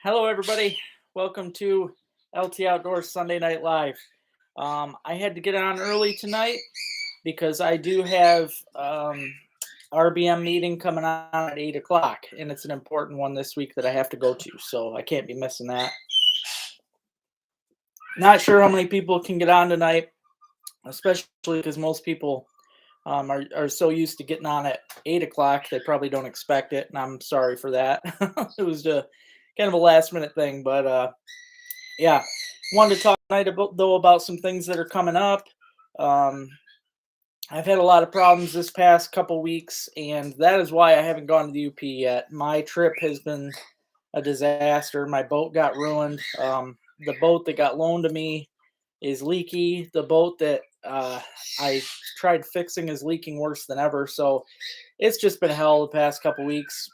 Hello, everybody. Welcome to LT Outdoors Sunday Night Live. I had to get on early tonight because I do have RBM meeting coming on at 8 o'clock, and it's an important one this week that I have to go to, so I can't be missing that. Not sure how many people can get on tonight, especially because most people are so used to getting on at 8 o'clock, they probably don't expect it, and I'm sorry for that. It was kind of a last minute thing, but yeah, wanted to talk tonight about some things that are coming up. Um, I've had a lot of problems this past couple weeks, and that is why I haven't gone to the UP yet. My trip has been a disaster. My boat got ruined. The boat that got loaned to me is leaky. The boat that I tried fixing is leaking worse than ever. So it's just been hell the past couple weeks.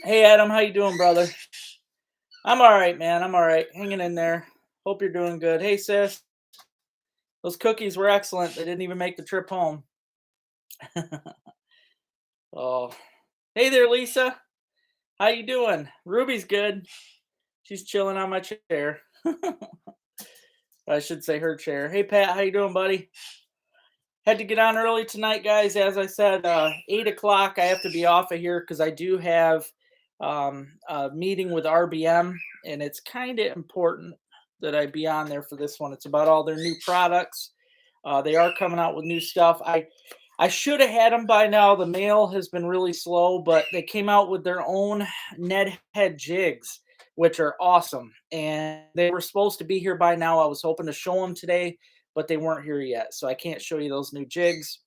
Hey Adam, how you doing, brother? I'm all right, man. I'm all right. Hanging in there. Hope you're doing good. Hey sis, those cookies were excellent. They didn't even make the trip home. Oh, hey there, Lisa. How you doing? Ruby's good. She's chilling on my chair. I should say her chair. Hey Pat, how you doing, buddy? Had to get on early tonight, guys. As I said, 8 o'clock. I have to be off of here because I do have a meeting with RBM, and it's kind of important that I be on there for this one. It's about all their new products. They are coming out with new stuff. I should have had them by now. The mail has been really slow, but they came out with their own Ned head jigs, which are awesome. And they were supposed to be here by now. I was hoping to show them today, but they weren't here yet. So I can't show you those new jigs.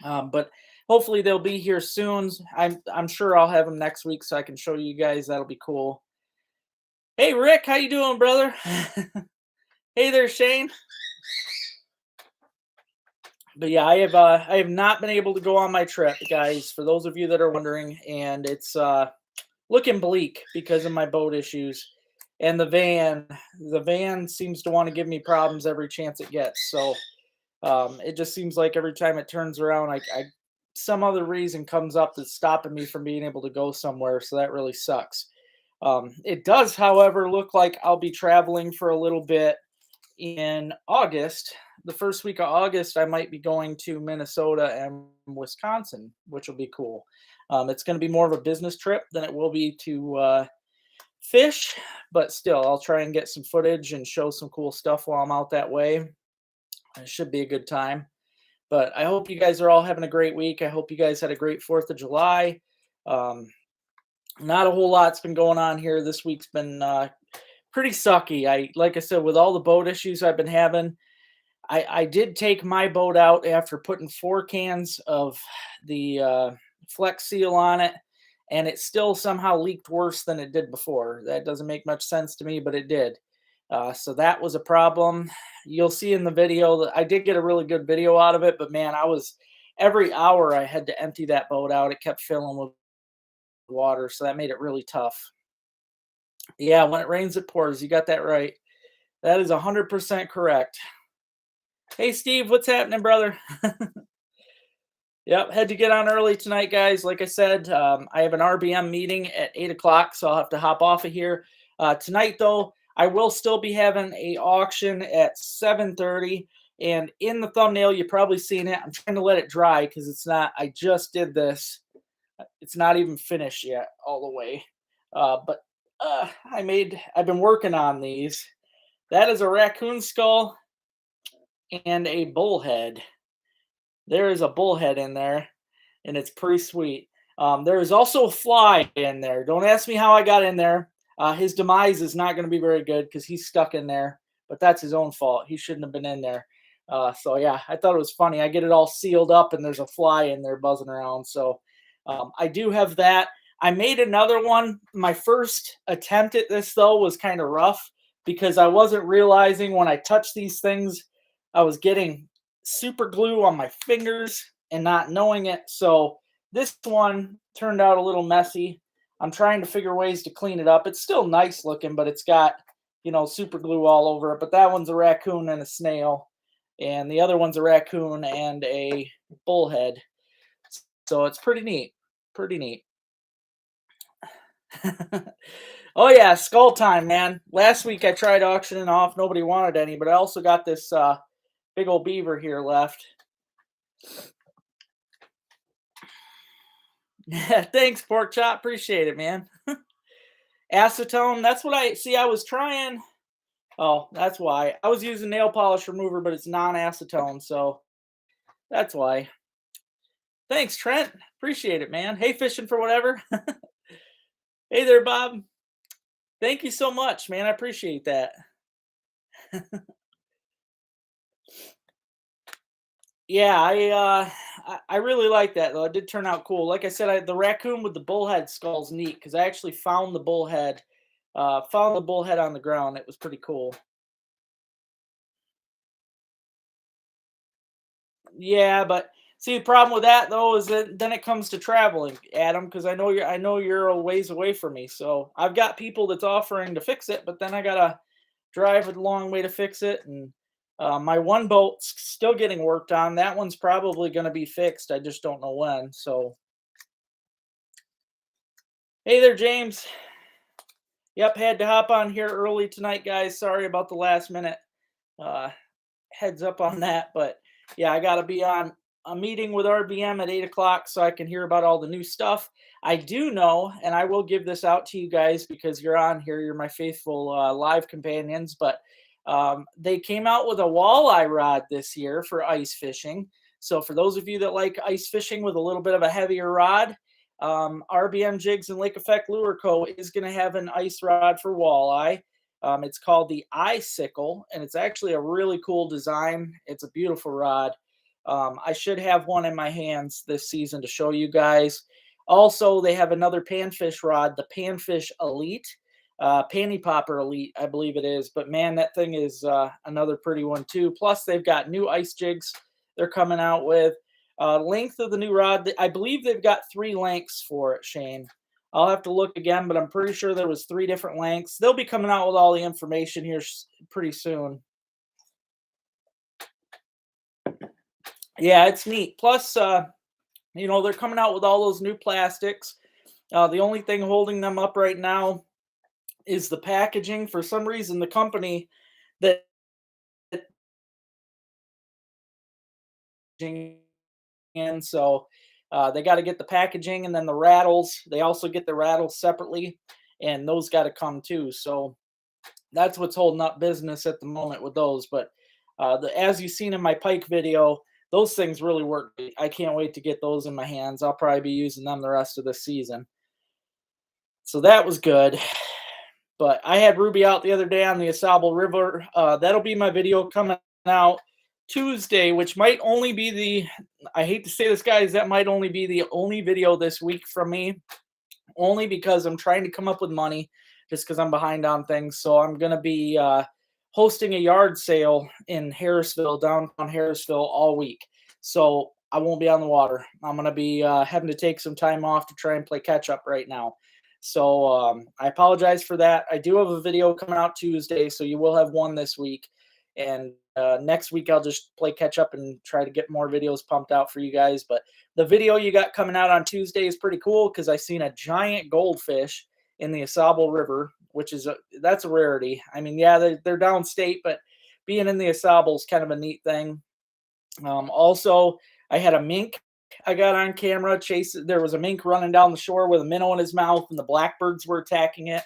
But hopefully they'll be here soon. I'm sure I'll have them next week so I can show you guys. That'll be cool. Hey Rick, how you doing, brother? Hey there, Shane. But yeah, I have not been able to go on my trip, guys. For those of you that are wondering, and it's looking bleak because of my boat issues. And the van seems to want to give me problems every chance it gets. So it just seems like every time it turns around, some other reason comes up that's stopping me from being able to go somewhere. So that really sucks. It does, however, look like I'll be traveling for a little bit in August. The first week of August, I might be going to Minnesota and Wisconsin, which will be cool. It's going to be more of a business trip than it will be to fish, but still, I'll try and get some footage and show some cool stuff while I'm out that way. It should be a good time. But I hope you guys are all having a great week. I hope you guys had a great 4th of July. Not a whole lot's been going on here. This week's been pretty sucky. Like I said, with all the boat issues I've been having, I did take my boat out after putting 4 cans of the Flex Seal on it, and it still somehow leaked worse than it did before. That doesn't make much sense to me, but it did. So that was a problem. You'll see in the video that I did get a really good video out of it, but man, every hour I had to empty that boat out. It kept filling with water, so that made it really tough. Yeah, when it rains, it pours. You got that right. That is 100% correct. Hey, Steve, what's happening, brother? Yep, had to get on early tonight, guys. Like I said, I have an RBM meeting at 8 o'clock, so I'll have to hop off of here. Tonight, though, I will still be having a auction at 7:30. And in the thumbnail, you've probably seen it. I'm trying to let it dry because it's not, I just did this. It's not even finished yet all the way. But I've been working on these. That is a raccoon skull and a bullhead. There is a bullhead in there, and it's pretty sweet. There is also a fly in there. Don't ask me how I got in there. His demise is not going to be very good because he's stuck in there, but that's his own fault. He shouldn't have been in there. So yeah, I thought it was funny. I get it all sealed up, and there's a fly in there buzzing around. So I do have that. I made another one. My first attempt at this, though, was kind of rough because I wasn't realizing when I touched these things, I was getting super glue on my fingers and not knowing it. So this one turned out a little messy. I'm trying to figure ways to clean it up. It's still nice looking, but it's got, super glue all over it. But that one's a raccoon and a snail. And the other one's a raccoon and a bullhead. So it's pretty neat. Pretty neat. Oh yeah, skull time, man. Last week I tried auctioning off. Nobody wanted any, but I also got this big old beaver here left. Yeah, thanks, pork chop. Appreciate it, man. Acetone. That's what I see. I was trying. Oh, that's why I was using nail polish remover, but it's non-acetone, so that's why. Thanks, Trent. Appreciate it, man. Hey, fishing for whatever. Hey there, Bob. Thank you so much, man. I appreciate that. Yeah, I really like that though. It did turn out cool. Like I said, the raccoon with the bullhead skull is neat because I actually found the bullhead on the ground. It was pretty cool. Yeah, but see, the problem with that though is that then it comes to traveling, Adam, because I know you're a ways away from me. So I've got people that's offering to fix it, but then I gotta drive a long way to fix it, and my one boat's still getting worked on. That one's probably going to be fixed. I just don't know when. So, hey there, James. Yep, had to hop on here early tonight, guys. Sorry about the last minute. Uh, Heads up on that, but yeah, I got to be on a meeting with RBM at 8 o'clock so I can hear about all the new stuff. I do know, and I will give this out to you guys because you're on here. You're my faithful live companions, but they came out with a walleye rod this year for ice fishing. So for those of you that like ice fishing with a little bit of a heavier rod, RBM Jigs and Lake Effect Lure Co. is going to have an ice rod for walleye. It's called the Icicle, and it's actually a really cool design. It's a beautiful rod. I should have one in my hands this season to show you guys. Also, they have another panfish rod, the Panfish Elite, Panty Popper Elite, I believe it is. But man, that thing is another pretty one too. Plus, they've got new ice jigs they're coming out with. Length of the new rod, I believe they've got 3 lengths for it, Shane. I'll have to look again, but I'm pretty sure there was 3 different lengths. They'll be coming out with all the information here pretty soon. Yeah, it's neat. Plus, they're coming out with all those new plastics. The only thing holding them up right now is the packaging. For some reason, the company that and so they got to get the packaging and then the rattles. They also get the rattles separately, and those got to come too. So that's what's holding up business at the moment with those. But as you've seen in my pike video, those things really work. I can't wait to get those in my hands. I'll probably be using them the rest of the season. So that was good. But I had Ruby out the other day on the Asable River. That'll be my video coming out Tuesday, which might only be I hate to say this, guys, that might only be the only video this week from me, only because I'm trying to come up with money just because I'm behind on things. So I'm going to be hosting a yard sale in Harrisville, downtown Harrisville, all week. So I won't be on the water. I'm going to be having to take some time off to try and play catch up right now. So I apologize for that. I do have a video coming out Tuesday, so you will have one this week. And next week, I'll just play catch up and try to get more videos pumped out for you guys. But the video you got coming out on Tuesday is pretty cool because I seen a giant goldfish in the Asable River, which is that's a rarity. I mean, yeah, they're downstate, but being in the Asable is kind of a neat thing. Also, I had a mink I got on camera. There was a mink running down the shore with a minnow in his mouth, and the blackbirds were attacking it.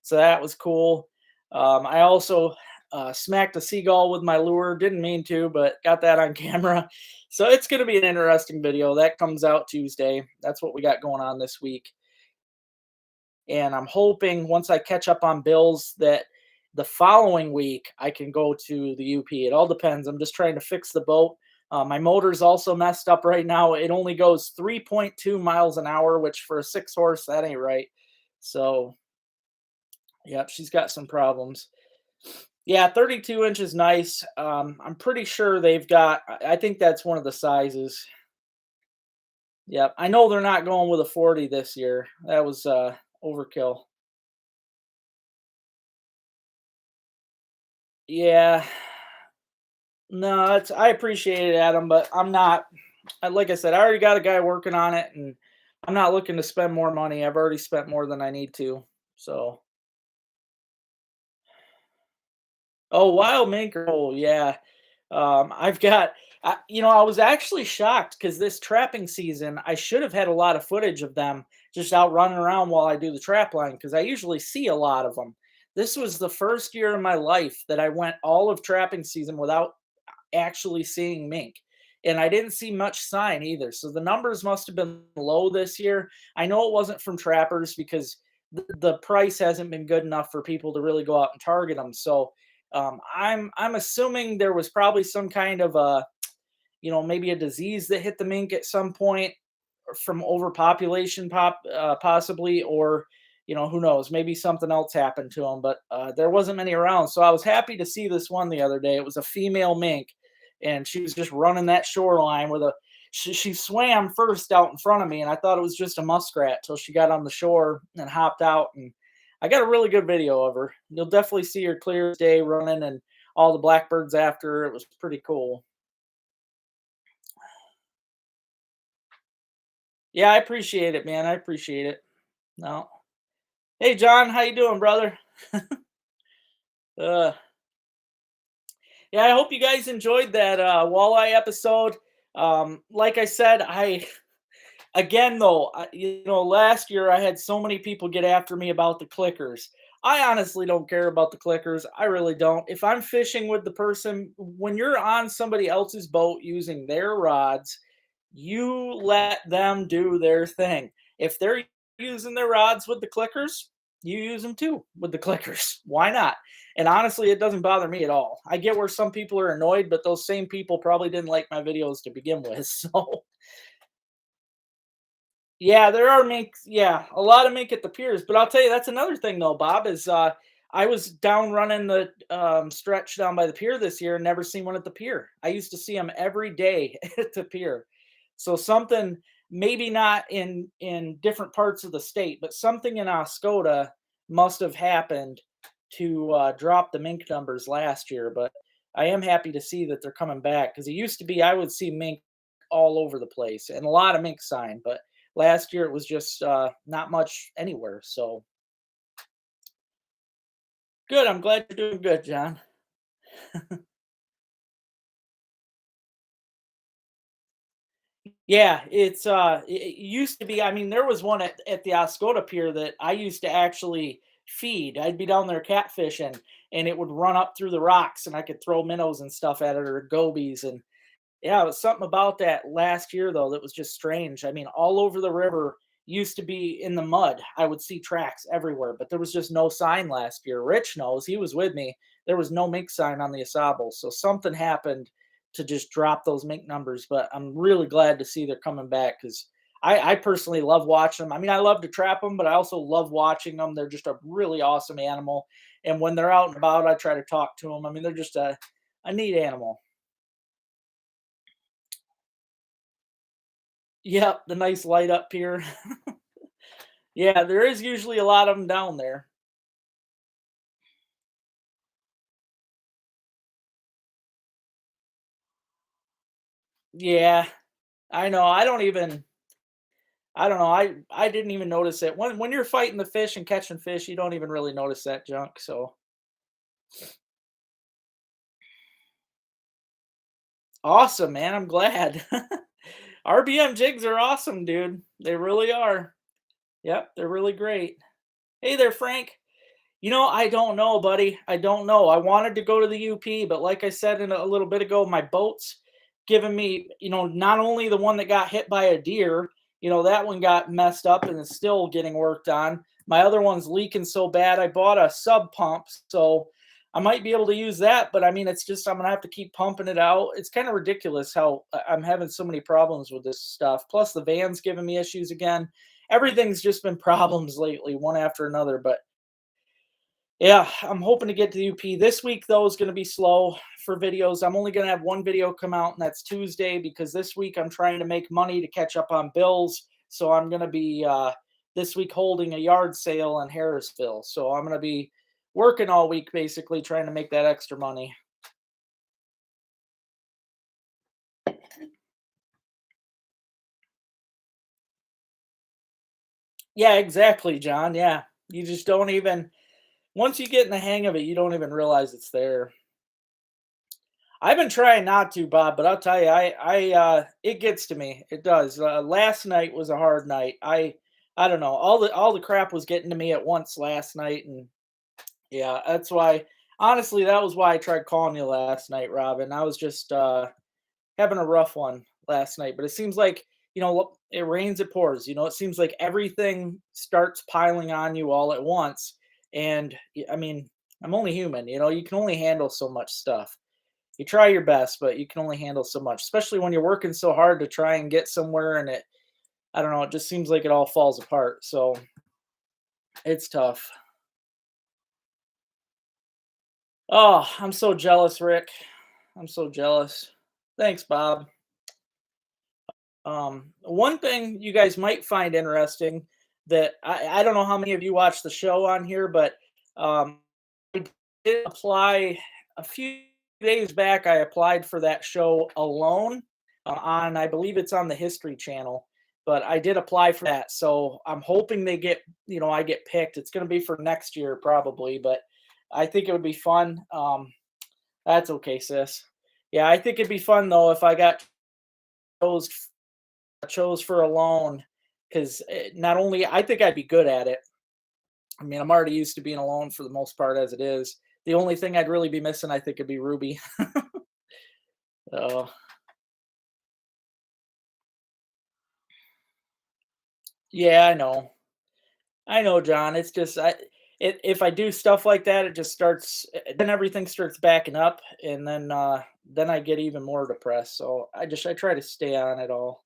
So that was cool. I also smacked a seagull with my lure. Didn't mean to, but got that on camera. So it's going to be an interesting video. That comes out Tuesday. That's what we got going on this week. And I'm hoping once I catch up on bills that the following week I can go to the UP. It all depends. I'm just trying to fix the boat. My motor's also messed up right now. It only goes 3.2 miles an hour, which for a 6-horse, that ain't right. So, yep, she's got some problems. Yeah, 32 inch is nice. I'm pretty sure they've got, I think that's one of the sizes. Yep, I know they're not going with a 40 this year. That was overkill. Yeah, no, I appreciate it, Adam, but I'm not. Like I said, I already got a guy working on it, and I'm not looking to spend more money. I've already spent more than I need to. So, oh, wild mink. Oh, yeah. I've got, I was actually shocked because this trapping season, I should have had a lot of footage of them just out running around while I do the trap line because I usually see a lot of them. This was the first year in my life that I went all of trapping season without actually seeing mink. And I didn't see much sign either. So the numbers must have been low this year. I know it wasn't from trappers because the price hasn't been good enough for people to really go out and target them. So I'm assuming there was probably some kind of a, maybe a disease that hit the mink at some point from overpopulation, possibly, or who knows, maybe something else happened to them. But there wasn't many around, so I was happy to see this one the other day. It was a female mink, and she was just running that shoreline with a. She swam first out in front of me, and I thought it was just a muskrat till she got on the shore and hopped out. And I got a really good video of her. You'll definitely see her clear as day running, and all the blackbirds after her. It was pretty cool. Yeah, I appreciate it, man. I appreciate it. No. Hey, John, how you doing, brother? Uh, yeah, I hope you guys enjoyed that walleye episode. Like I said, I again though, last year I had so many people get after me about the clickers. I honestly don't care about the clickers. I really don't. If I'm fishing with the person, when you're on somebody else's boat using their rods, you let them do their thing. If they're using their rods with the clickers, you use them too with the clickers. Why not? And honestly, it doesn't bother me at all. I get where some people are annoyed, but those same people probably didn't like my videos to begin with. So, yeah, there are mink. Yeah, a lot of mink at the piers. But I'll tell you, that's another thing though, Bob. Is I was down running the stretch down by the pier this year and never seen one at the pier. I used to see them every day at the pier. So something maybe not in different parts of the state, but something in Oscoda must have happened to drop the mink numbers last year. But I am happy to see that they're coming back because it used to be I would see mink all over the place and a lot of mink sign, but last year it was just not much anywhere. So good. I'm glad you're doing good, John. Yeah, it used to be. I mean, there was one at the Oscoda Pier that I used to actually feed. I'd be down there catfishing, and it would run up through the rocks, and I could throw minnows and stuff at it or gobies. And yeah, it was something about that last year though that was just strange. I mean, all over the river used to be in the mud. I would see tracks everywhere, but there was just no sign last year. Rich knows, he was with me. There was no mink sign on the Asable. So something happened to just drop those mink numbers, but I'm really glad to see they're coming back because I personally love watching them. I mean, I love to trap them, but I also love watching them. They're just a really awesome animal. And when they're out and about, I try to talk to them. I mean, they're just a neat animal. Yep, the nice light up here. Yeah, there is usually a lot of them down there. Yeah, I know. I don't know. I didn't even notice it. When you're fighting the fish and catching fish, you don't even really notice that junk. So awesome, man. I'm glad. RBM jigs are awesome, dude. They really are. Yep, they're really great. Hey there, Frank. I don't know, buddy. I don't know. I wanted to go to the UP, but like I said a little bit ago, my boat's giving me, not only the one that got hit by a deer, that one got messed up and is still getting worked on. My other one's leaking so bad. I bought a sub pump, so I might be able to use that, but I mean, it's just I'm gonna have to keep pumping it out. It's kind of ridiculous how I'm having so many problems with this stuff. Plus, the van's giving me issues again. Everything's just been problems lately, one after another. But yeah, I'm hoping to get to the UP. This week, though, is going to be slow for videos. I'm only going to have one video come out, and that's Tuesday, because this week I'm trying to make money to catch up on bills. So I'm going to be this week holding a yard sale in Harrisville. So I'm going to be working all week, basically, trying to make that extra money. Yeah, exactly, John. Yeah. You just don't even once you get in the hang of it, you don't even realize it's there. I've been trying not to, Bob, but I'll tell you, it gets to me. It does. Last night was a hard night. I don't know. All the crap was getting to me at once last night, and yeah, that's why. Honestly, that was why I tried calling you last night, Robin. I was just having a rough one last night, but it seems like it rains, it pours. It seems like everything starts piling on you all at once, and I mean, I'm only human. You can only handle so much stuff. You try your best, but you can only handle so much, especially when you're working so hard to try and get somewhere and I don't know, it just seems like it all falls apart. So it's tough. Oh, I'm so jealous, Rick. I'm so jealous. Thanks, Bob. One thing you guys might find interesting that I don't know how many of you watch the show on here, but I did apply a few days back. I applied for that show alone on, I believe it's on the History Channel, but I did apply for that. So I'm hoping I get picked. It's going to be for next year probably, but I think it would be fun. That's okay, sis. Yeah, I think it'd be fun though if I got chose chose for a loan because not only I think I'd be good at it. I mean, I'm already used to being alone for the most part as it is. The only thing I'd really be missing, I think, would be Ruby. Oh, yeah, I know. I know, John. It's just if I do stuff like that, it just starts. Then everything starts backing up, and then I get even more depressed. So I try to stay on it all.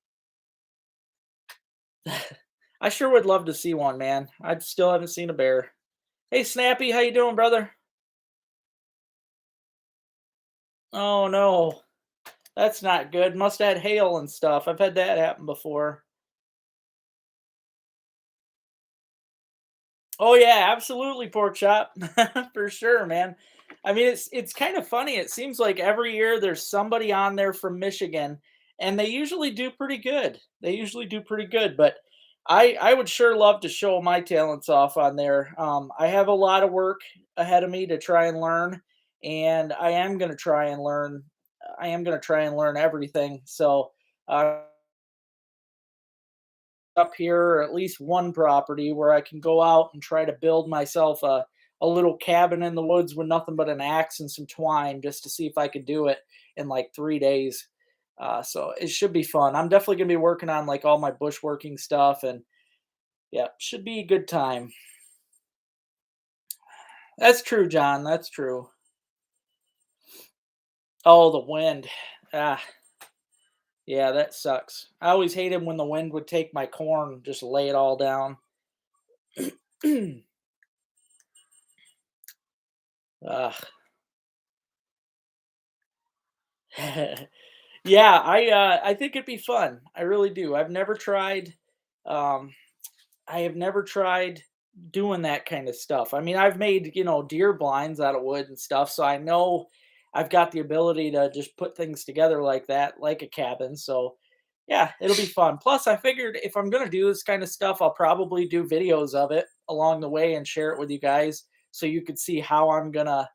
I sure would love to see one, man. I still haven't seen a bear. Hey, Snappy, how you doing, brother? Oh no, that's not good. Must have had hail and stuff. I've had that happen before. Oh yeah, absolutely, pork chop. For sure, man. I mean, it's kind of funny. It seems like every year there's somebody on there from Michigan, and they usually do pretty good. They usually do pretty good, but I would sure love to show my talents off on there. I have a lot of work ahead of me to try and learn, and I am going to try and learn. I am going to try and learn everything. So, uh, up here or at least one property where I can go out and try to build myself a little cabin in the woods with nothing but an axe and some twine just to see if I could do it in like 3 days. So it should be fun. I'm definitely gonna be working on like all my bushworking stuff and yeah, should be a good time. That's true, John. That's true. Oh, the wind. Ah, yeah, that sucks. I always hated when the wind would take my corn, just lay it all down. Ugh. Yeah, I think it'd be fun. I really do. Um I have never tried doing that kind of stuff. I mean, I've made, deer blinds out of wood and stuff, so I know I've got the ability to just put things together like that, like a cabin. So, yeah, it'll be fun. Plus, I figured if I'm going to do this kind of stuff, I'll probably do videos of it along the way and share it with you guys so you could see how I'm going to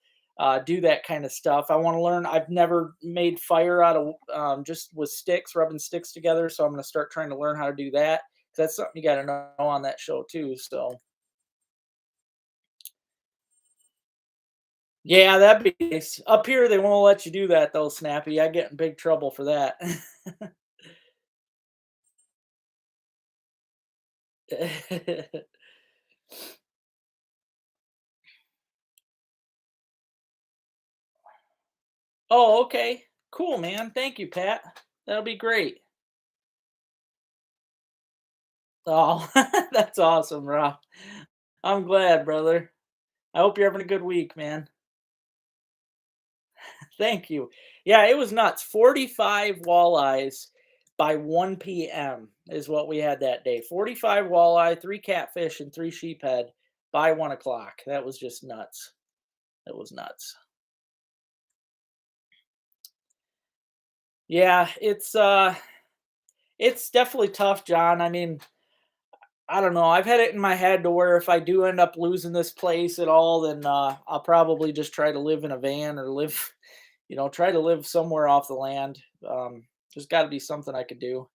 do that kind of stuff. I want to learn. I've never made fire out of just with sticks, rubbing sticks together. So I'm going to start trying to learn how to do that. That's something you got to know on that show too. So yeah, that'd be nice. Up here, they won't let you do that though, Snappy. I get in big trouble for that. Oh, okay. Cool, man. Thank you, Pat. That'll be great. Oh, that's awesome, Rob. I'm glad, brother. I hope you're having a good week, man. Thank you. Yeah, it was nuts. 45 walleyes by 1 p.m. is what we had that day. 45 walleye, three catfish, and three sheephead by 1 o'clock. That was just nuts. That was nuts. Yeah, it's definitely tough, John. I mean, I don't know. I've had it in my head to where if I do end up losing this place at all, then I'll probably just try to live in a van or live, try to live somewhere off the land. There's got to be something I could do.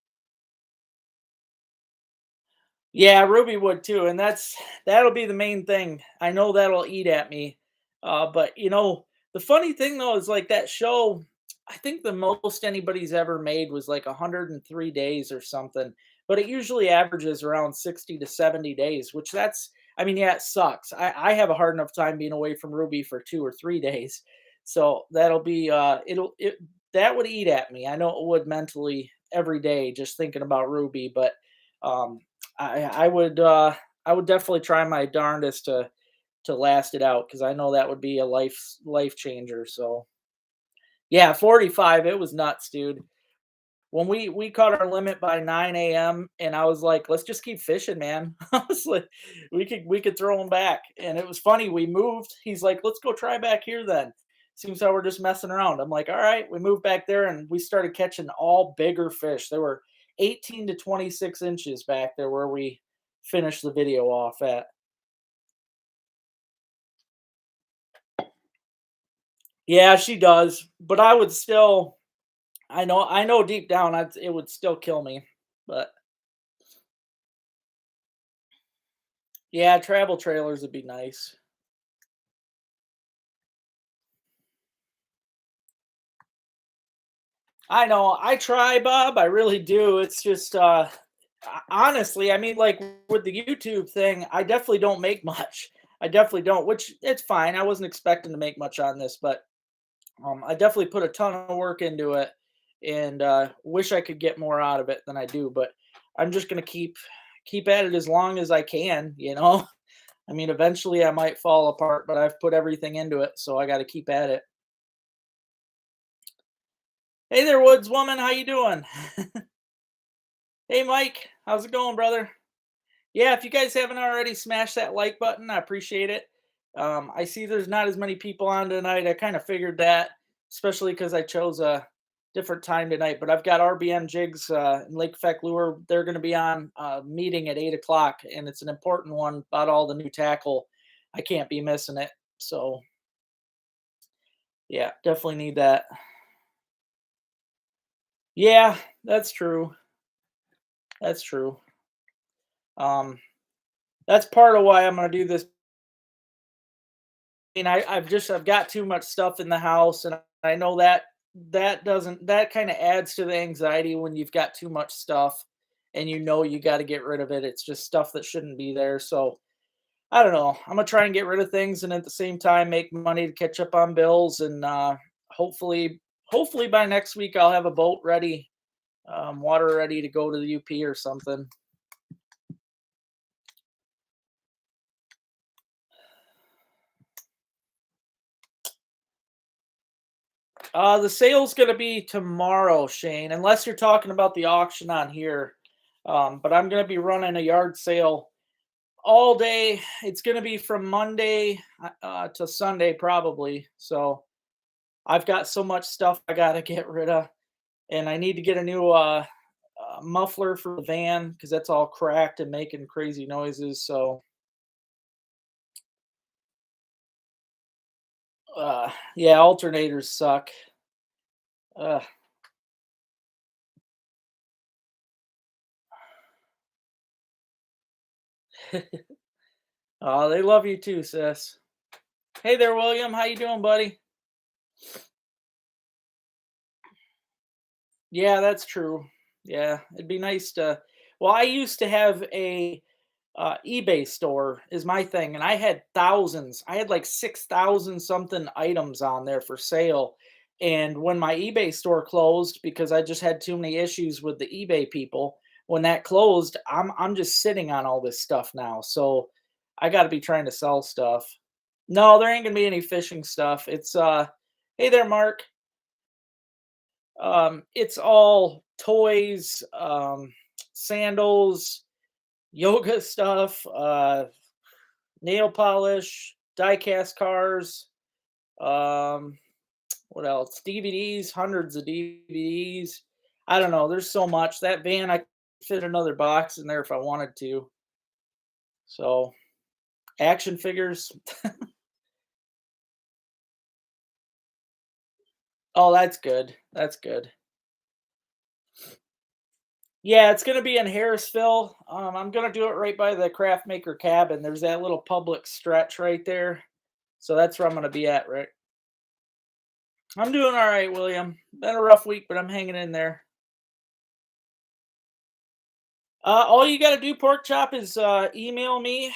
Yeah, Ruby would too, and that'll be the main thing. I know that'll eat at me. But the funny thing though is like that show, I think the most anybody's ever made was like 103 days or something. But it usually averages around 60 to 70 days, which I mean, yeah, it sucks. I have a hard enough time being away from Ruby for 2 or 3 days. So that'll be that would eat at me. I know it would mentally every day just thinking about Ruby, but um I would definitely try my darndest to last it out because I know that would be a life changer. So yeah, 45, it was nuts, dude. When we caught our limit by 9 a.m. and I was like, let's just keep fishing, man. I was like, we could throw them back. And it was funny, we moved. He's like, let's go try back here then. Seems how we're just messing around. I'm like, all right, we moved back there and we started catching all bigger fish. There were 18 to 26 inches back there where we finished the video off at. Yeah, she does. But I would still I know deep down it would still kill me. But yeah, travel trailers would be nice. I know. I try, Bob. I really do. It's just honestly, I mean, like with the YouTube thing, I definitely don't make much. I definitely don't, which it's fine. I wasn't expecting to make much on this, but I definitely put a ton of work into it, and wish I could get more out of it than I do. But I'm just gonna keep at it as long as I can. I mean, eventually I might fall apart, but I've put everything into it, so I got to keep at it. Hey there, Woods woman. How you doing? Hey, Mike. How's it going, brother? Yeah, if you guys haven't already, smash that like button. I appreciate it. I see there's not as many people on tonight. I kind of figured that, especially because I chose a different time tonight. But I've got RBM Jigs and Lake Effect Lure. They're going to be on a meeting at 8 o'clock, and it's an important one about all the new tackle. I can't be missing it. So yeah, definitely need that. Yeah, that's true. That's true. Um, that's part of why I'm going to do this. Mean, I've got too much stuff in the house, and I know that kind of adds to the anxiety when you've got too much stuff, and you got to get rid of it. It's just stuff that shouldn't be there. So I don't know. I'm gonna try and get rid of things, and at the same time make money to catch up on bills, and hopefully by next week I'll have a boat ready, water ready to go to the UP or something. The sale's gonna be tomorrow, Shane, unless you're talking about the auction on here. But I'm gonna be running a yard sale all day. It's gonna be from Monday to Sunday probably. So I've got so much stuff I gotta get rid of, and I need to get a new muffler for the van because that's all cracked and making crazy noises. So yeah, alternators suck. Uh, oh, they love you too, sis. Hey there, William. How you doing, buddy? Yeah, that's true. Yeah, it'd be nice to. Well, I used to have a eBay store is my thing, and I had thousands. I had like 6,000 something items on there for sale. And when my eBay store closed, because I just had too many issues with the eBay people, when that closed, I'm just sitting on all this stuff now. So I got to be trying to sell stuff. No, there ain't gonna be any fishing stuff. It's hey there, Mark. It's all toys, sandals, yoga stuff, nail polish, die-cast cars, um, what else? DVDs, hundreds of DVDs. I don't know. There's so much. That van, I could fit another box in there if I wanted to. So action figures. Oh, that's good. That's good. Yeah, it's gonna be in Harrisville. I'm gonna do it right by the craft maker cabin. There's that little public stretch right there. So that's where I'm gonna be at, right? I'm doing all right, William. Been a rough week, but I'm hanging in there. All you got to do, pork chop, is email me.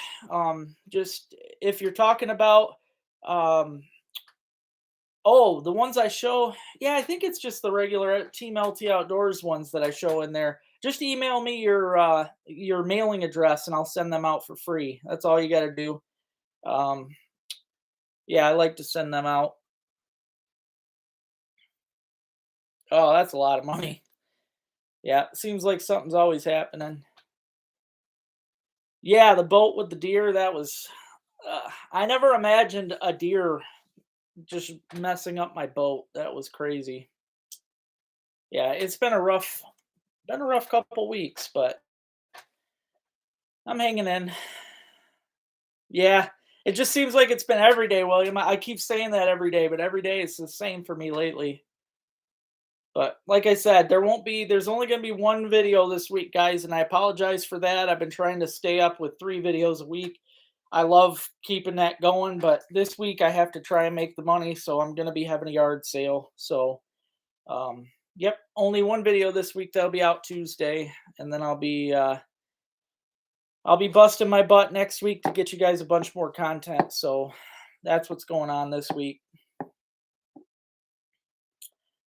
Just if you're talking about, um, oh, the ones I show, yeah, I think it's just the regular Team LT Outdoors ones that I show in there. Just email me your mailing address, and I'll send them out for free. That's all you got to do. Um, yeah, I like to send them out. Oh, that's a lot of money. Yeah, seems like something's always happening. Yeah, the boat with the deer, that was I never imagined a deer just messing up my boat. That was crazy. Yeah, it's been a rough couple weeks, but I'm hanging in. Yeah, it just seems like it's been every day, William. I keep saying that every day, but every day it's the same for me lately. But like I said, there's only going to be one video this week, guys, and I apologize for that. I've been trying to stay up with 3 videos a week. I love keeping that going, but this week I have to try and make the money, so I'm going to be having a yard sale. So, yep, only one video this week that'll be out Tuesday, and then I'll be busting my butt next week to get you guys a bunch more content. So, that's what's going on this week.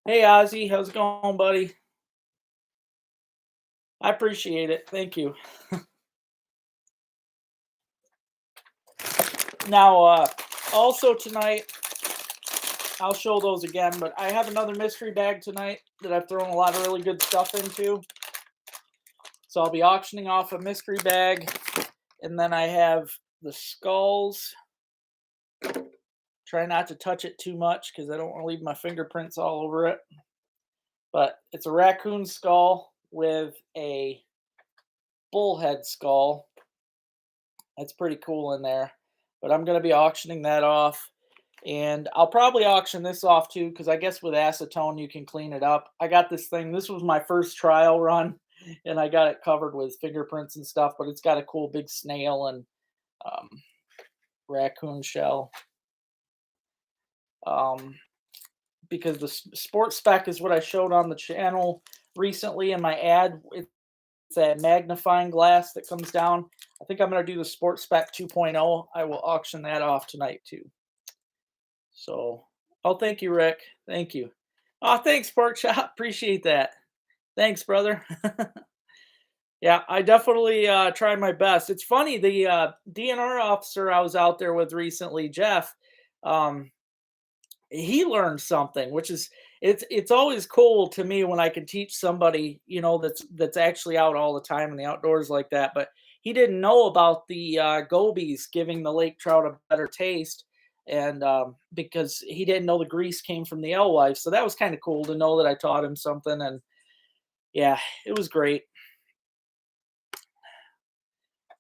Hey Ozzy, how's it going, buddy? I appreciate it. Thank you. Now, also tonight, I'll show those again, but I have another mystery bag tonight that I've thrown a lot of really good stuff into. So I'll be auctioning off a mystery bag, and then I have the skulls. Try not to touch it too much because I don't want to leave my fingerprints all over it. But it's a raccoon skull with a bullhead skull. That's pretty cool in there. But I'm going to be auctioning that off. And I'll probably auction this off too, because I guess with acetone you can clean it up. I got this thing. This was my first trial run, and I got it covered with fingerprints and stuff. But it's got a cool big snail and um, raccoon shell. Um, because the sports spec is what I showed on the channel recently in my ad. It's a magnifying glass that comes down. I think I'm going to do the sports spec 2.0. I will auction that off tonight too. So, oh, thank you, Rick. Thank you. Oh, thanks, Pork Chop. Appreciate that. Thanks, brother. Yeah, I definitely try my best. It's funny, the DNR officer I was out there with recently, Jeff, um, he learned something, which is it's always cool to me when I can teach somebody, that's actually out all the time in the outdoors like that. But he didn't know about the gobies giving the lake trout a better taste, and because he didn't know the grease came from the alewife. So that was kind of cool to know that I taught him something, and yeah, it was great.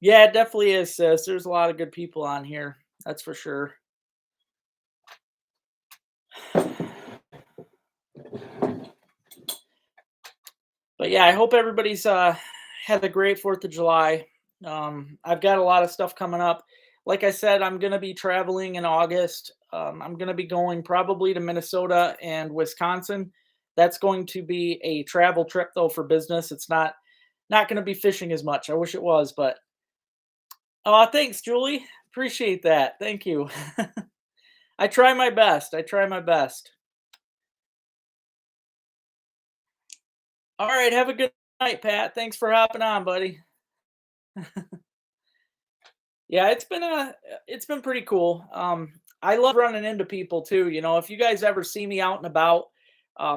Yeah, it definitely is, sis. There's a lot of good people on here. That's for sure. But yeah, I hope everybody's had a great 4th of July. I've got a lot of stuff coming up. Like I said, I'm going to be traveling in August. I'm going to be going probably to Minnesota and Wisconsin. That's going to be a travel trip though for business. It's not going to be fishing as much. I wish it was, but oh, thanks, Julie. Appreciate that. Thank you. I try my best. I try my best. All right, have a good night, Pat. Thanks for hopping on, buddy. Yeah, it's been pretty cool. I love running into people too. If you guys ever see me out and about,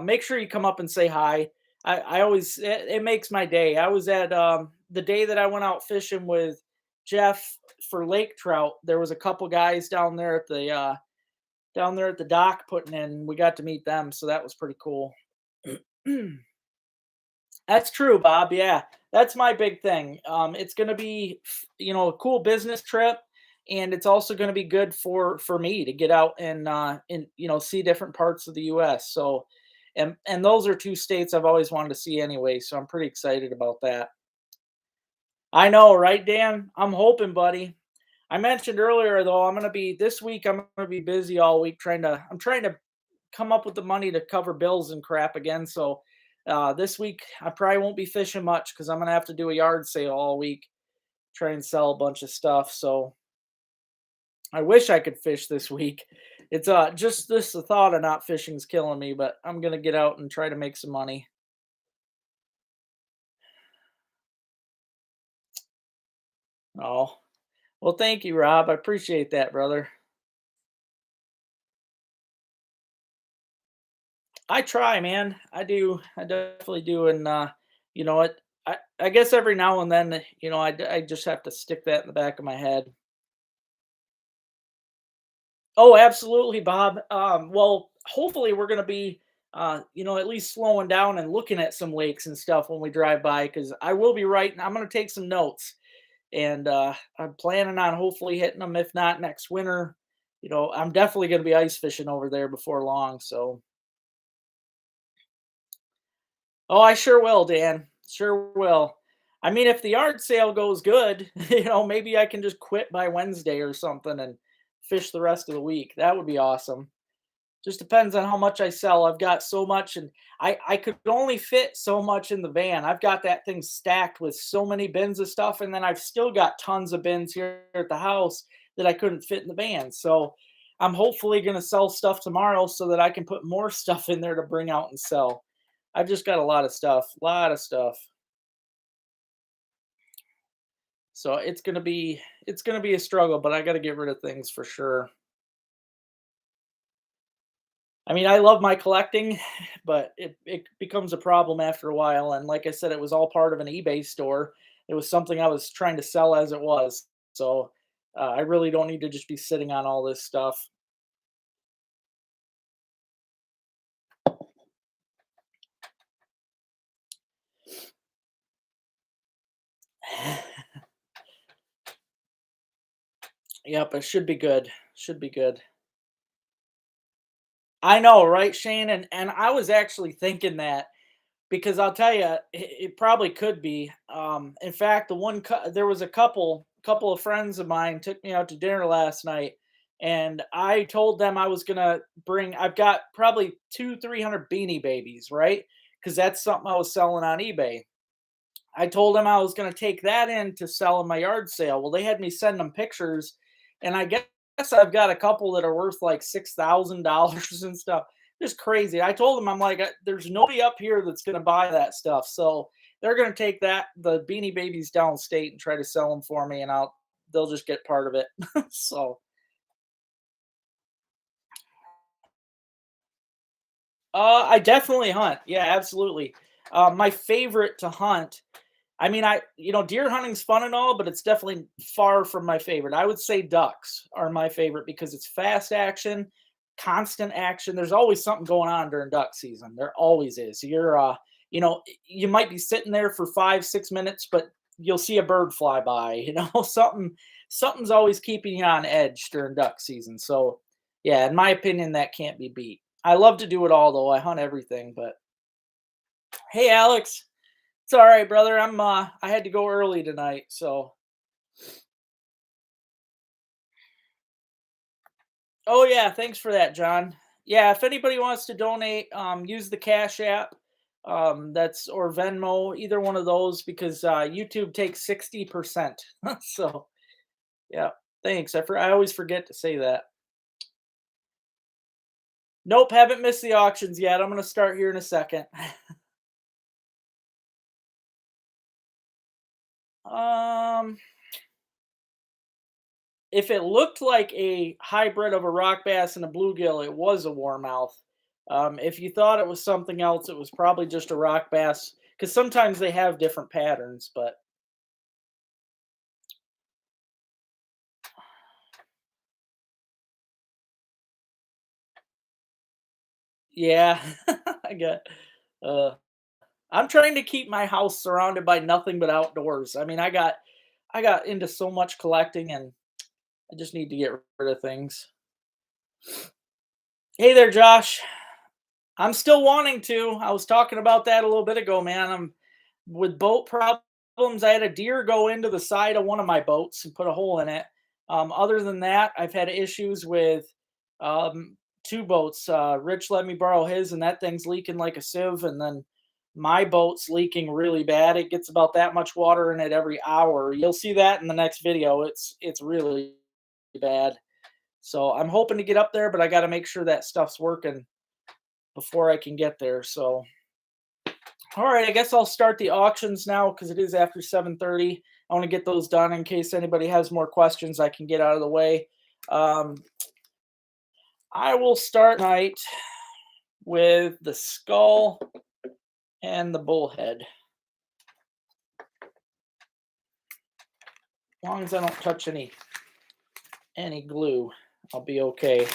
make sure you come up and say hi. I always it makes my day. I was at the day that I went out fishing with Jeff for lake trout. There was a couple guys down there at the dock putting in. We got to meet them, so that was pretty cool. That's true, Bob. Yeah, that's my big thing. It's going to be, a cool business trip, and it's also going to be good for me to get out and see different parts of the U.S. So, and those are two states I've always wanted to see anyway. So I'm pretty excited about that. I know, right, Dan? I'm hoping, buddy. I mentioned earlier though, I'm gonna be this week. I'm gonna be busy all week I'm trying to come up with the money to cover bills and crap again. So this week I probably won't be fishing much because I'm gonna have to do a yard sale all week, try and sell a bunch of stuff. So I wish I could fish this week. It's just this the thought of not fishing is killing me, but I'm gonna get out and try to make some money. Oh, well, thank you, Rob. I appreciate that, brother. I try, man. I do. I definitely do. And you know what? I guess every now and then, I just have to stick that in the back of my head. Oh, absolutely, Bob. Well, hopefully we're gonna be, at least slowing down and looking at some lakes and stuff when we drive by, because I will be writing. I'm gonna take some notes, and I'm planning on hopefully hitting them. If not next winter, I'm definitely gonna be ice fishing over there before long. So oh, I sure will, Dan. Sure will. I mean, if the yard sale goes good, maybe I can just quit by Wednesday or something and fish the rest of the week. That would be awesome. Just depends on how much I sell. I've got so much, and I could only fit so much in the van. I've got that thing stacked with so many bins of stuff, and then I've still got tons of bins here at the house that I couldn't fit in the van. So I'm hopefully going to sell stuff tomorrow so that I can put more stuff in there to bring out and sell. I've just got a lot of stuff, lot of stuff. So it's gonna be a struggle, but I got to get rid of things for sure. I mean, I love my collecting, but it becomes a problem after a while. And like I said, it was all part of an eBay store. It was something I was trying to sell as it was. So I really don't need to just be sitting on all this stuff. Yep, it should be good. Should be good. I know, right, Shane? And I was actually thinking that because I'll tell you, it probably could be. In fact, there was a couple of friends of mine took me out to dinner last night, and I told them I was gonna bring. I've got probably 300 Beanie Babies, right? Because that's something I was selling on eBay. I told them I was gonna take that in to sell in my yard sale. Well, they had me send them pictures, and I guess I've got a couple that are worth like $6,000 and stuff. Just crazy. I told them I'm like, there's nobody up here that's gonna buy that stuff, so they're gonna take the Beanie Babies downstate and try to sell them for me, and they'll just get part of it. I definitely hunt. Yeah, absolutely. My favorite to hunt. I mean, deer hunting's fun and all, but it's definitely far from my favorite. I would say ducks are my favorite because it's fast action, constant action. There's always something going on during duck season. There always is. You might be sitting there for 5, 6 minutes, but you'll see a bird fly by. Something's always keeping you on edge during duck season. So, yeah, in my opinion, that can't be beat. I love to do it all though. I hunt everything, but hey, Alex. It's all right, brother. I had to go early tonight, so oh yeah, thanks for that, John. Yeah, if anybody wants to donate, use the Cash App. That's or Venmo, either one of those, because YouTube takes 60%. So yeah, thanks. I always forget to say that. Nope, haven't missed the auctions yet. I'm gonna start here in a second. um, if it looked like a hybrid of a rock bass and a bluegill, it was a warmouth. If you thought it was something else, it was probably just a rock bass. Because sometimes they have different patterns, but yeah, I got. Uh, I'm trying to keep my house surrounded by nothing but outdoors. I mean, I got into so much collecting and I just need to get rid of things. Hey there, Josh. I'm still wanting to. I was talking about that a little bit ago, man. I'm with boat problems. I had a deer go into the side of one of my boats and put a hole in it. Other than that, I've had issues with um, two boats. Rich let me borrow his, and that thing's leaking like a sieve. And then my boat's leaking really bad. It gets about that much water in it every hour. You'll see that in the next video. It's really bad. So I'm hoping to get up there, but I got to make sure that stuff's working before I can get there. So, all right, I guess I'll start the auctions now because it is after 7:30. I want to get those done in case anybody has more questions. I can get out of the way. Um, I will start tonight with the skull and the bullhead. As long as I don't touch any glue, I'll be okay.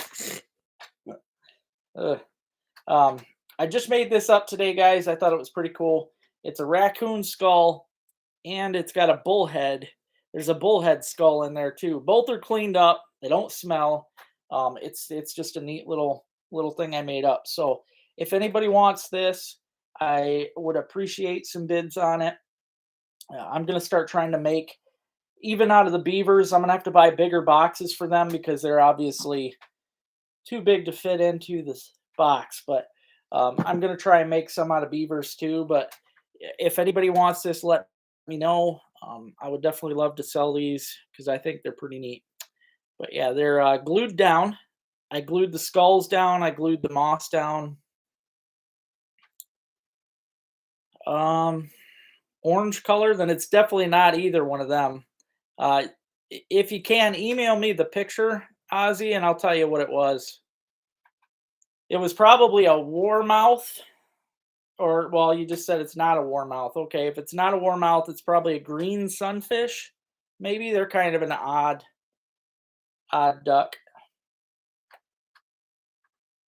Ugh. Um, I just made this up today, guys. I thought it was pretty cool. It's a raccoon skull and it's got a bullhead. There's a bullhead skull in there too. Both are cleaned up. They don't smell. It's just a neat little thing I made up. So if anybody wants this, I would appreciate some bids on it. I'm gonna start trying to make even out of the beavers. I'm gonna have to buy bigger boxes for them because they're obviously too big to fit into this box. But I'm gonna try and make some out of beavers too. But if anybody wants this, let me know. I would definitely love to sell these because I think they're pretty neat. But yeah, they're glued down. I glued the skulls down. I glued the moss down. Um, Orange color, then it's definitely not either one of them. Uh, if you can, email me the picture, Ozzy, and I'll tell you what it was. It was probably a warmouth, or well, you just said it's not a warmouth. Okay, if it's not a warmouth, it's probably a green sunfish. Maybe they're kind of an odd duck.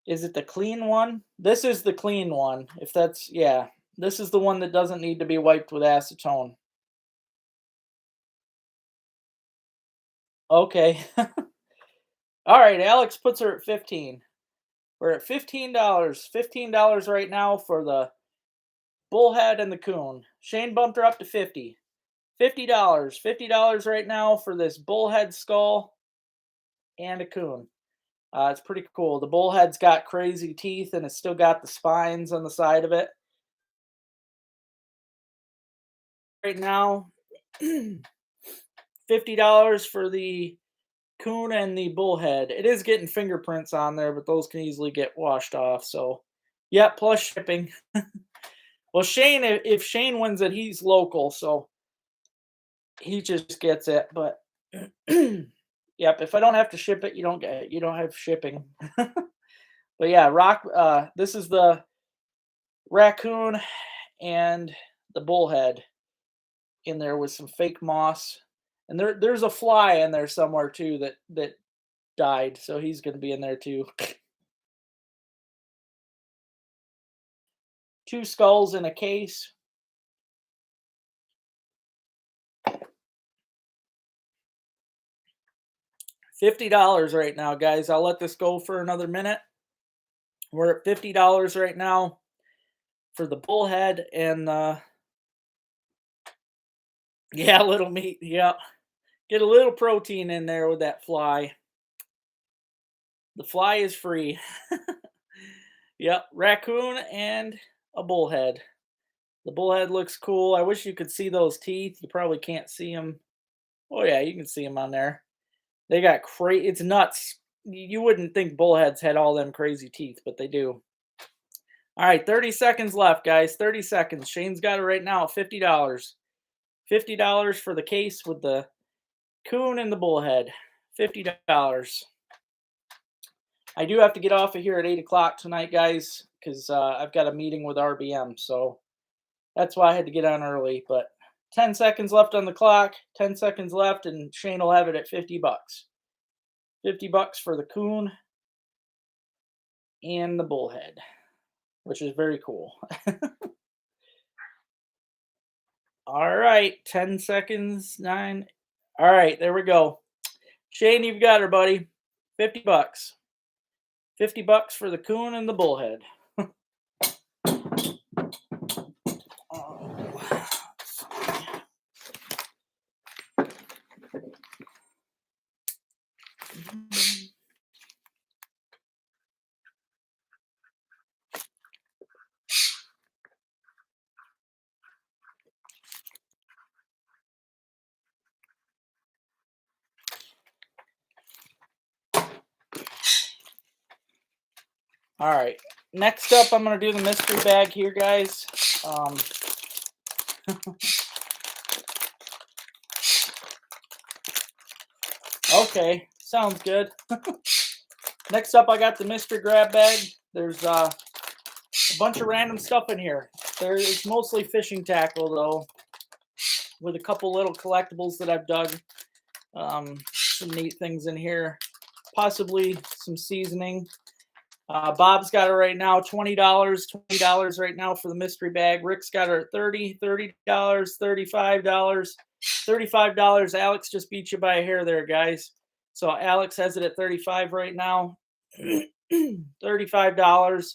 Is it the clean one? This is the clean one. If that's yeah, this is the one that doesn't need to be wiped with acetone. Okay. All right, Alex puts her at 15. We're at $15. $15 right now for the bullhead and the coon. Shane bumped her up to 50. $50. $50 right now for this bullhead skull and a coon. It's pretty cool. The bullhead's got crazy teeth and it's still got the spines on the side of it. Right now, $50 for the coon and the bullhead. It is getting fingerprints on there, but those can easily get washed off. So, yeah, plus shipping. Well, Shane, if Shane wins it, he's local, so he just gets it. But yep, if I don't have to ship it, you don't get it. You don't have shipping. But yeah, rock. This is the raccoon and the bullhead in there with some fake moss, and there's a fly in there somewhere too that died, so he's gonna be in there too. Two skulls in a case. $50 right now, guys. I'll let this go for another minute. We're at $50 right now for the bullhead and yeah, little meat. Yeah, get a little protein in there with that fly. The fly is free. Yep, raccoon and a bullhead. The bullhead looks cool. I wish you could see those teeth. You probably can't see them. Oh yeah, you can see them on there. They got crazy. It's nuts. You wouldn't think bullheads had all them crazy teeth, but they do. All right, 30 seconds left, guys. 30 seconds. Shane's got it right now at $50. $50 for the case with the coon and the bullhead. $50. I do have to get off of here at 8 o'clock tonight, guys, because I've got a meeting with RBM. So that's why I had to get on early. But 10 seconds left on the clock. 10 seconds left, and Shane will have it at 50 bucks. 50 bucks for the coon and the bullhead, which is very cool. All right, 10 seconds, 9. All right, there we go. Shane, you've got her, buddy. 50 bucks. 50 bucks for the coon and the bullhead. Oh. All right. Next up, I'm going to do the mystery bag here, guys. Okay, sounds good. Next up, I got the mystery grab bag. There's a bunch of random stuff in here. It's mostly fishing tackle, though, with a couple little collectibles that I've dug. Some neat things in here. Possibly some seasoning. Bob's got it right now, $20. $20 right now for the mystery bag. Rick's got her at $30, $30, $35, $35. Alex just beat you by a hair there, guys. So Alex has it at 35 right now. $35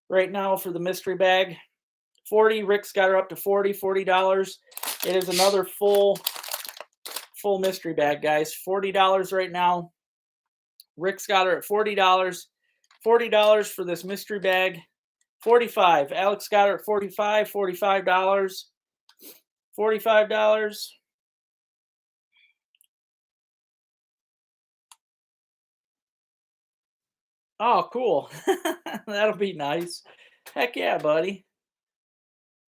right now for the mystery bag. 40. Rick's got her up to $40. It is another full mystery bag, guys. $40 right now. Rick's got her at $40. $40 for this mystery bag. 45. Alex got her at 45. $45. $45. Oh, cool. That'll be nice. Heck yeah, buddy.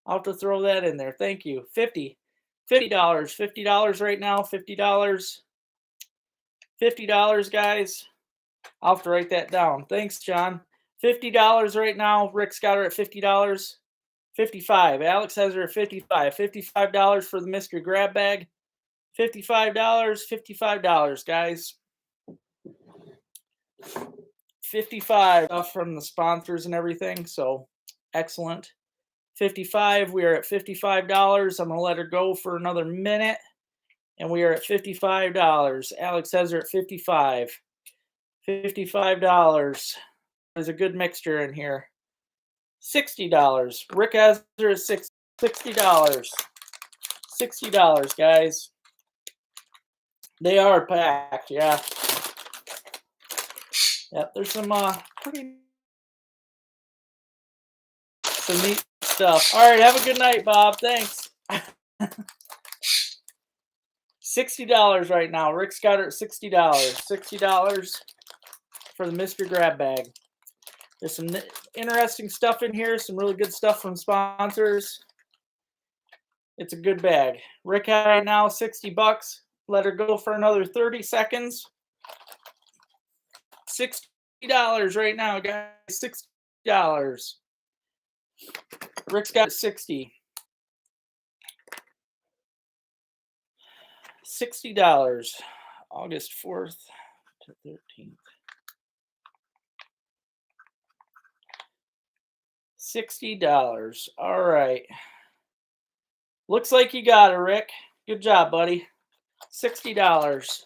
I'll have to throw that in there. Thank you. 50. $50. $50 right now. $50. $50, guys. I'll have to write that down. Thanks, John. $50 right now. Rick's got her at $50. 55. Alex has her at 55. $55 for the mystery grab bag. $55. $55, guys. 55 stuff from the sponsors and everything. So excellent. 55. We are at $55. I'm going to let her go for another minute. And we are at $55. Alex has her at 55. $55. There's a good mixture in here. $60. Rick has her at $60. $60, guys. They are packed, yeah. Yep, there's some neat stuff. All right, have a good night, Bob. Thanks. $60 right now. Rick's got her at $60. $60 for the mystery grab bag. There's some interesting stuff in here. Some really good stuff from sponsors. It's a good bag. Rick had right now $60. Let her go for another 30 seconds. $60 right now, guys. $60. Rick's got 60. $60. August 4th to 13th. $60. All right. Looks like you got it, Rick. Good job, buddy. $60.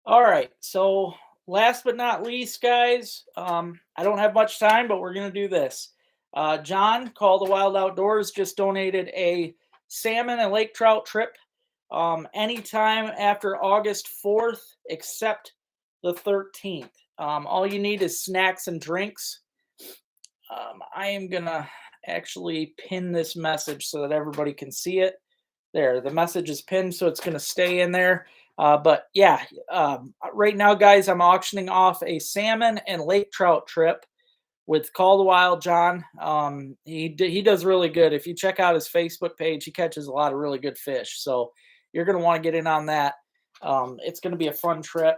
All right. So last but not least, guys, I don't have much time, but we're going to do this. John, Call the Wild Outdoors, just donated a salmon and lake trout trip anytime after August 4th, except the 13th. All you need is snacks and drinks. I am going to actually pin this message so that everybody can see it. There, the message is pinned, so it's going to stay in there. But yeah, right now, guys, I'm auctioning off a salmon and lake trout trip with Call the Wild John. He does really good. If you check out his Facebook page, he catches a lot of really good fish. So you're going to want to get in on that. It's going to be a fun trip.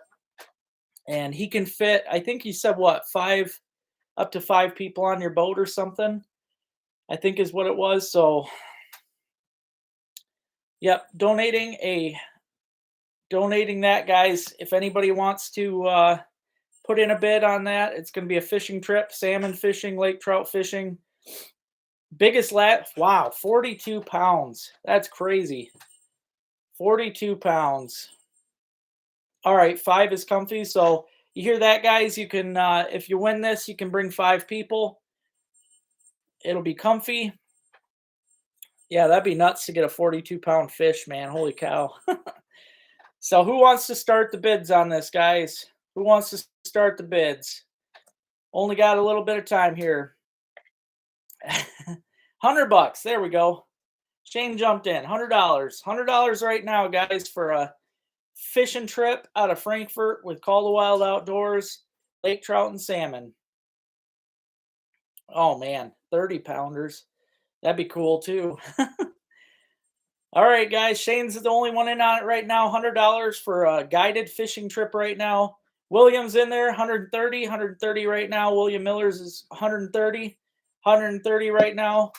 and he can fit, I think he said what, up to 5 people on your boat or something, I think is what it was. So, yep, donating that, guys. If anybody wants to put in a bid on that, it's going to be a fishing trip, salmon fishing, lake trout fishing. Biggest wow, 42 pounds. That's crazy. 42 pounds. All right, 5 is comfy. So you hear that, guys? You can, if you win this, you can bring 5 people. It'll be comfy. Yeah, that'd be nuts to get a 42-pound fish, man. Holy cow. So who wants to start the bids on this, guys? Who wants to start the bids? Only got a little bit of time here. $100. There we go. Shane jumped in. $100. $100 right now, guys, for a fishing trip out of Frankfurt with Call the Wild Outdoors, lake trout and salmon. Oh man, 30-pounders. That'd be cool too. All right, guys. Shane's the only one in on it right now. $100 for a guided fishing trip right now. William's in there, 130 right now. William Miller's is 130 right now.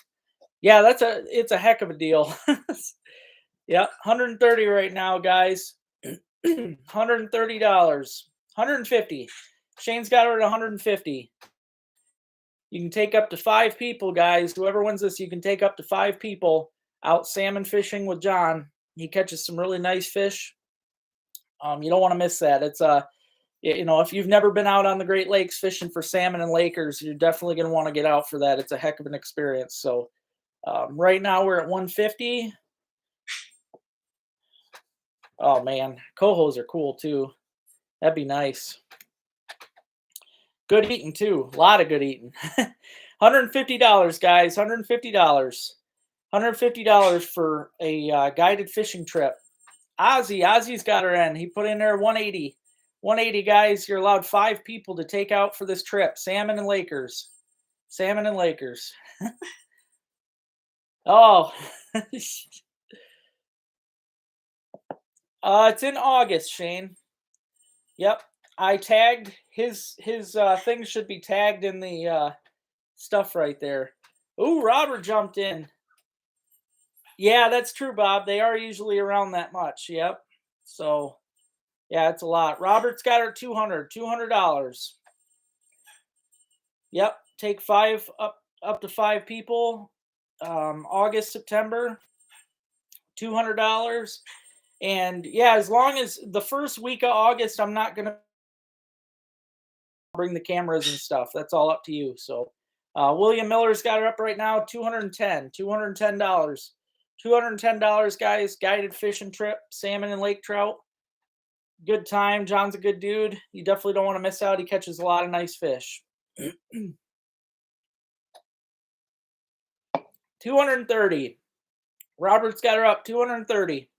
Yeah, it's a heck of a deal. Yeah, 130 right now, guys. $130. 150. Shane's got it at 150. You can take up to 5 people, guys. Whoever wins this, you can take up to 5 people out salmon fishing with John. He catches some really nice fish. You don't want to miss that. It's if you've never been out on the Great Lakes fishing for salmon and lakers, you're definitely going to want to get out for that. It's a heck of an experience. So right now we're at 150. Oh man, cohos are cool too. That'd be nice. Good eating too. A lot of good eating. $150, guys. $150. $150 for a guided fishing trip. Ozzy's got her in. He put in there 180. 180, guys. You're allowed 5 people to take out for this trip. Salmon and Lakers. Salmon and Lakers. Oh. It's in August, Shane. Yep. I tagged his things should be tagged in the stuff right there. Ooh, Robert jumped in. Yeah, that's true, Bob. They are usually around that much. Yep. So, yeah, it's a lot. Robert's got her $200. Yep. Take 5 up to 5 people. August, September, $200. And yeah, as long as the first week of August, I'm not gonna bring the cameras and stuff. That's all up to you. So William Miller's got it up right now, $210. $210, guys. Guided fishing trip, salmon and lake trout. Good time. John's a good dude. You definitely don't want to miss out. He catches a lot of nice fish. 230. Robert's got her up, 230.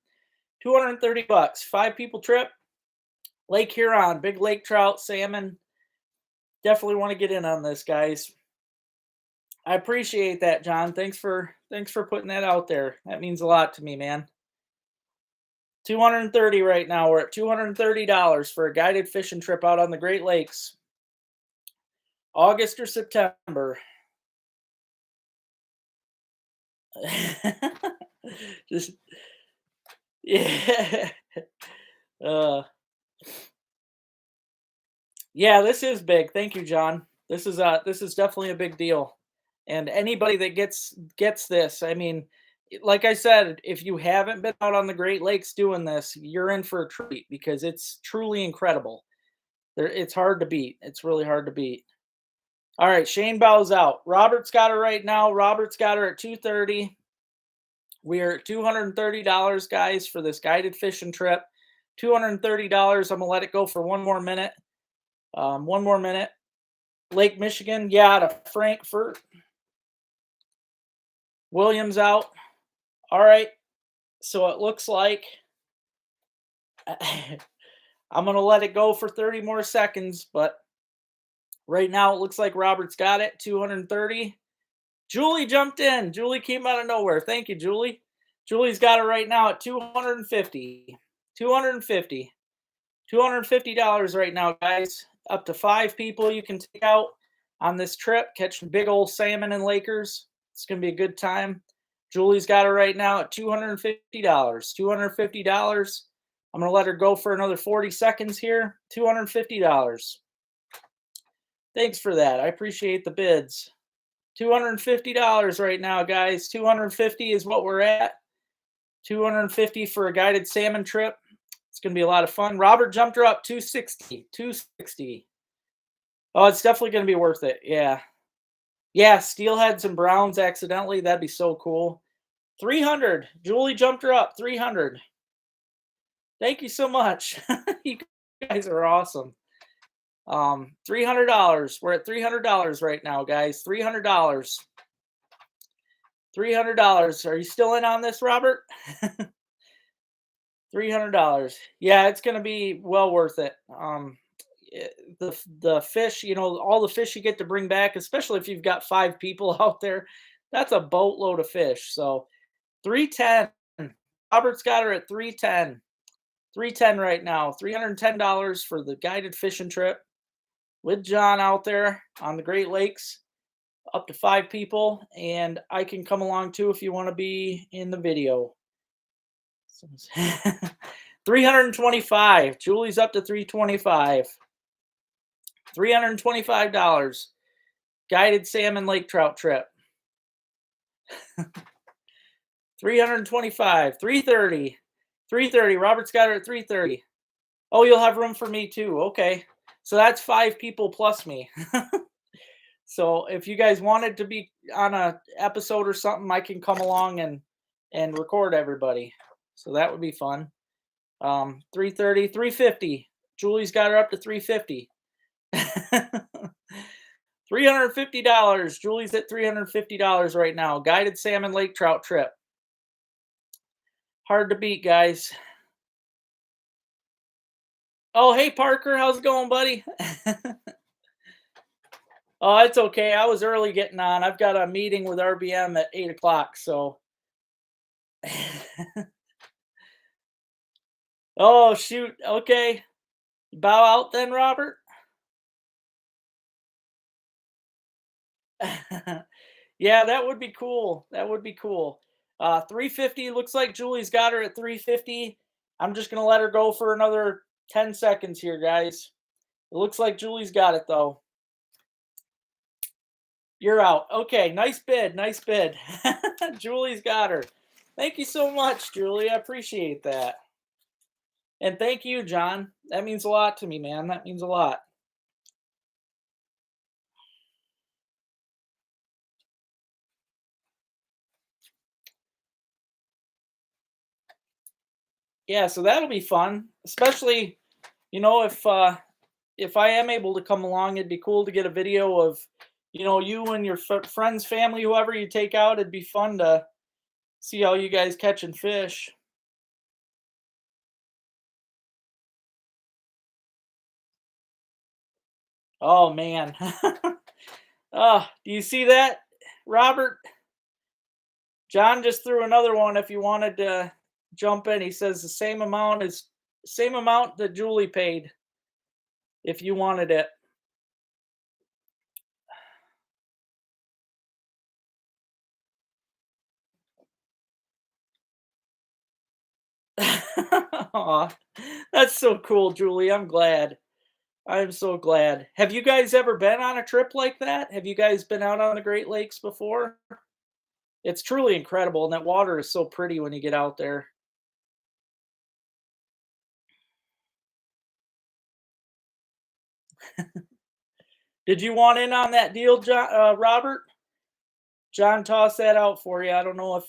$230. 5 people trip. Lake Huron, big lake trout, salmon. Definitely want to get in on this, guys. I appreciate that, John. Thanks for putting that out there. That means a lot to me, man. 230 right now. We're at $230 for a guided fishing trip out on the Great Lakes. August or September. Just yeah. Yeah, this is big. Thank you, John. This is definitely a big deal. And anybody that gets this, I mean, like I said, if you haven't been out on the Great Lakes doing this, you're in for a treat because it's truly incredible. It's hard to beat. It's really hard to beat. All right, Shane bows out. Robert's got her right now. Robert's got her at 230. We are at $230, guys, for this guided fishing trip. $230. I'm gonna let it go for one more minute. One more minute. Lake Michigan, yeah, to Frankfurt. Williams out. All right. So it looks like I'm going to let it go for 30 more seconds, but right now it looks like Robert's got it, 230. Julie jumped in. Julie came out of nowhere. Thank you, Julie. Julie's got it right now at 250. 250. $250 right now, guys. Up to 5 people you can take out on this trip, catching big old salmon and Lakers. It's going to be a good time. Julie's got her right now at $250. $250. I'm going to let her go for another 40 seconds here. $250. Thanks for that. I appreciate the bids. $250 right now, guys. 250 is what we're at. 250 for a guided salmon trip. It's going to be a lot of fun. Robert jumped her up 260. 260. Oh, it's definitely going to be worth it. Yeah. Yeah, steelheads and browns accidentally. That'd be so cool. 300. Julie jumped her up. 300. Thank you so much. You guys are awesome. $300. We're at $300 right now, guys. $300. $300. Are you still in on this, Robert? $300. Yeah, it's going to be well worth it. The fish, all the fish you get to bring back, especially if you've got 5 people out there, that's a boatload of fish. So 310. Robert's got her at 310. 310 right now. $310 for the guided fishing trip with John out there on the Great Lakes, up to 5 people, and I can come along too if you want to be in the video. 325. Julie's up to 325. $325. Guided salmon lake trout trip. 325. 330. 330. Robert's got her at 330. Oh, you'll have room for me too. Okay. So that's 5 people plus me. So if you guys wanted to be on a episode or something, I can come along and record everybody. So that would be fun. 330, 350. Julie's got her up to 350. $350. Julie's at $350 right now. Guided salmon lake trout trip. Hard to beat, guys. Oh, hey, Parker. How's it going, buddy? Oh, it's okay. I was early getting on. I've got a meeting with RBM at 8 o'clock, so. Oh, shoot. Okay. Bow out then, Robert? Yeah, that would be cool. That would be cool. 350. Looks like Julie's got her at 350. I'm just going to let her go for another 10 seconds here, guys. It looks like Julie's got it, though. You're out. Okay, nice bid. Nice bid. Julie's got her. Thank you so much, Julie. I appreciate that. And thank you, John. That means a lot to me, man. That means a lot. Yeah, so that'll be fun, especially, if I am able to come along, it'd be cool to get a video of, you and your friends, family, whoever you take out. It'd be fun to see how you guys catching fish. Oh man. Oh, do you see that, Robert? John just threw another one if you wanted to jump in. He says the same amount that Julie paid if you wanted it. Aw, that's so cool, Julie. I'm glad. I'm so glad. Have you guys ever been on a trip like that? Have you guys been out on the Great Lakes before? It's truly incredible, and that water is so pretty when you get out there. Did you want in on that deal, Robert? John tossed that out for you. I don't know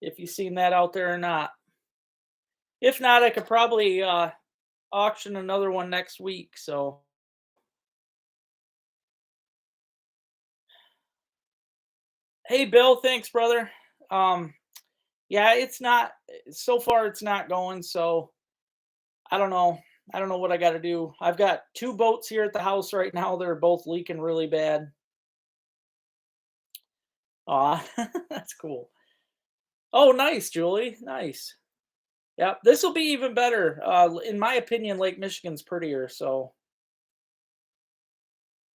if you seen that out there or not. If not, I could probably auction another one next week. So, hey, Bill, thanks, brother. Yeah, it's not so far. It's not going. So I don't know. I don't know what I got to do. I've got 2 boats here at the house right now. They're both leaking really bad. Aw, that's cool. Oh, nice, Julie. Nice. Yep, this will be even better. In my opinion, Lake Michigan's prettier. So,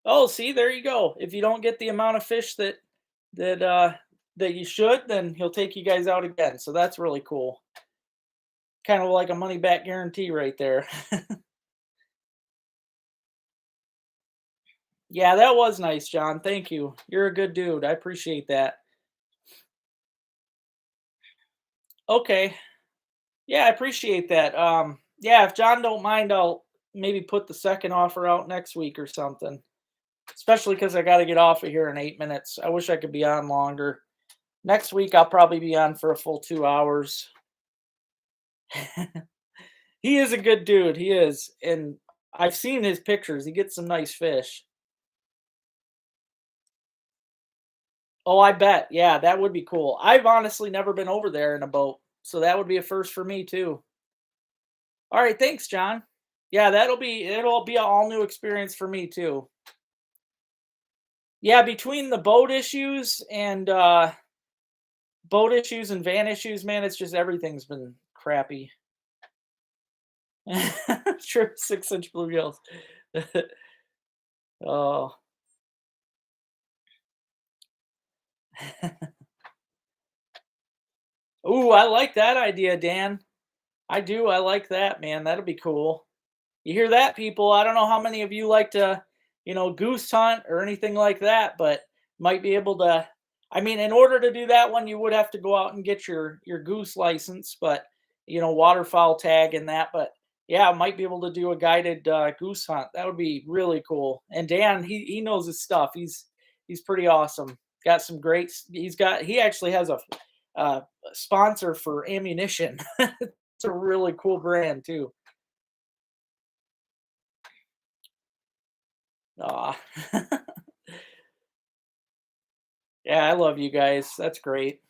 oh, see, there you go. If you don't get the amount of fish that that you should, then he'll take you guys out again. So that's really cool. Kind of like a money back guarantee right there. Yeah, that was nice, John. Thank you. You're a good dude. I appreciate that. Okay. Yeah, I appreciate that. Yeah, if John don't mind, I'll maybe put the second offer out next week or something. Especially because I got to get off of here in 8 minutes. I wish I could be on longer. Next week, I'll probably be on for a full 2 hours. He is a good dude. He is. And I've seen his pictures. He gets some nice fish. Oh, I bet. Yeah, that would be cool. I've honestly never been over there in a boat. So that would be a first for me, too. All right. Thanks, John. Yeah, it'll be an all new experience for me, too. Yeah, between the boat issues and van issues, man, it's just everything's been crappy. Sure, 6-inch bluegills. Oh. Ooh, I like that idea, Dan. I do, I like that, man, that'll be cool. You hear that, people? I don't know how many of you like to, goose hunt or anything like that, but might be able to. I mean, in order to do that one, you would have to go out and get your goose license, but waterfowl tag and that. But yeah, might be able to do a guided goose hunt. That would be really cool. And Dan, he knows his stuff. He's pretty awesome. Got some great. He actually has a sponsor for ammunition. It's a really cool brand too. Aw. Yeah, I love you guys. That's great.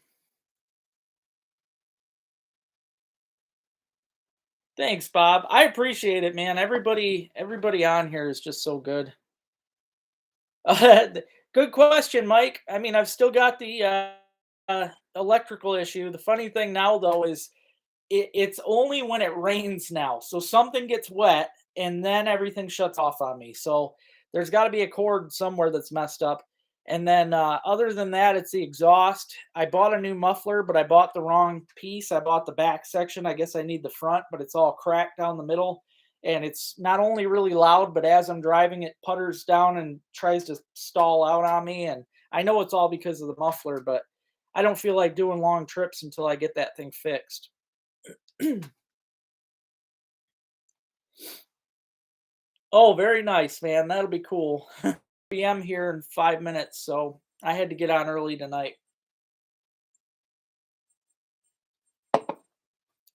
Thanks, Bob. I appreciate it, man. Everybody on here is just so good. Good question, Mike. I mean, I've still got the electrical issue. The funny thing now, though, is it's only when it rains now. So something gets wet and then everything shuts off on me. So there's got to be a cord somewhere that's messed up. And then other than that, it's the exhaust. I bought a new muffler, but I bought the wrong piece. I bought the back section. I guess I need the front, but it's all cracked down the middle. And it's not only really loud, but as I'm driving, it putters down and tries to stall out on me. And I know it's all because of the muffler, but I don't feel like doing long trips until I get that thing fixed. Oh, very nice, man. That'll be cool. PM here in 5 minutes, so I had to get on early tonight.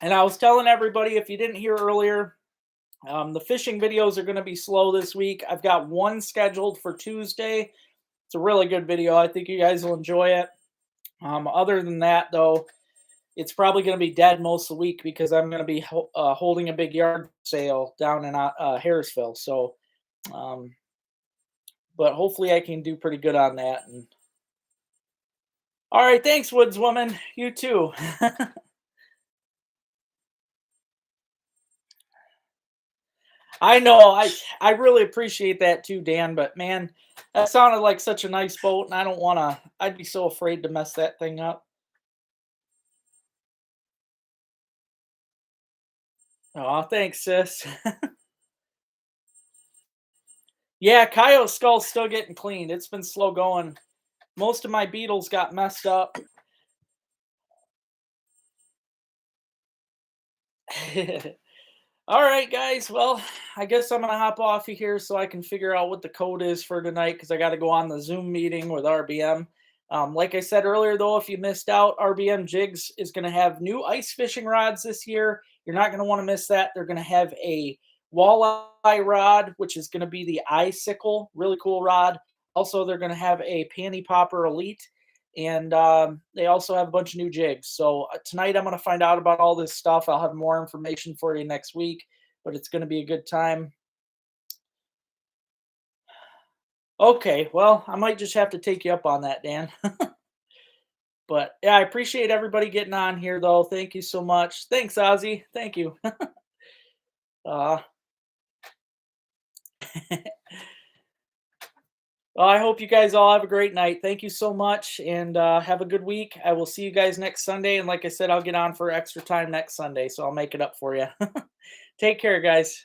And I was telling everybody, if you didn't hear earlier, the fishing videos are going to be slow this week. I've got one scheduled for Tuesday. It's a really good video. I think you guys will enjoy it. Other than that, though, it's probably going to be dead most of the week because I'm going to be holding a big yard sale down in Harrisville. So, um, but hopefully I can do pretty good on that. And all right, thanks, Woodswoman. You too. I know. I really appreciate that too, Dan. But man, that sounded like such a nice boat, and I don't want to. I'd be so afraid to mess that thing up. Oh, thanks, sis. Yeah, Coyote Skull's still getting cleaned. It's been slow going. Most of my beetles got messed up. All right, guys. Well, I guess I'm gonna hop off of here so I can figure out what the code is for tonight because I got to go on the Zoom meeting with RBM. Like I said earlier, though, if you missed out, RBM Jigs is going to have new ice fishing rods this year. You're not going to want to miss that. They're going to have a walleye rod, which is going to be the icicle, really cool rod. Also, they're going to have a panty popper elite, and they also have a bunch of new jigs. So tonight I'm going to find out about all this stuff. I'll have more information for you next week, but it's going to be a good time. Okay, well, I might just have to take you up on that, Dan. But yeah, I appreciate everybody getting on here though. Thank you so much. Thanks, Ozzy. Thank you. uh, well, I hope you guys all have a great night. Thank you so much and have a good week. I will see you guys next Sunday. And like I said, I'll get on for extra time next Sunday. So I'll make it up for you. Take care, guys.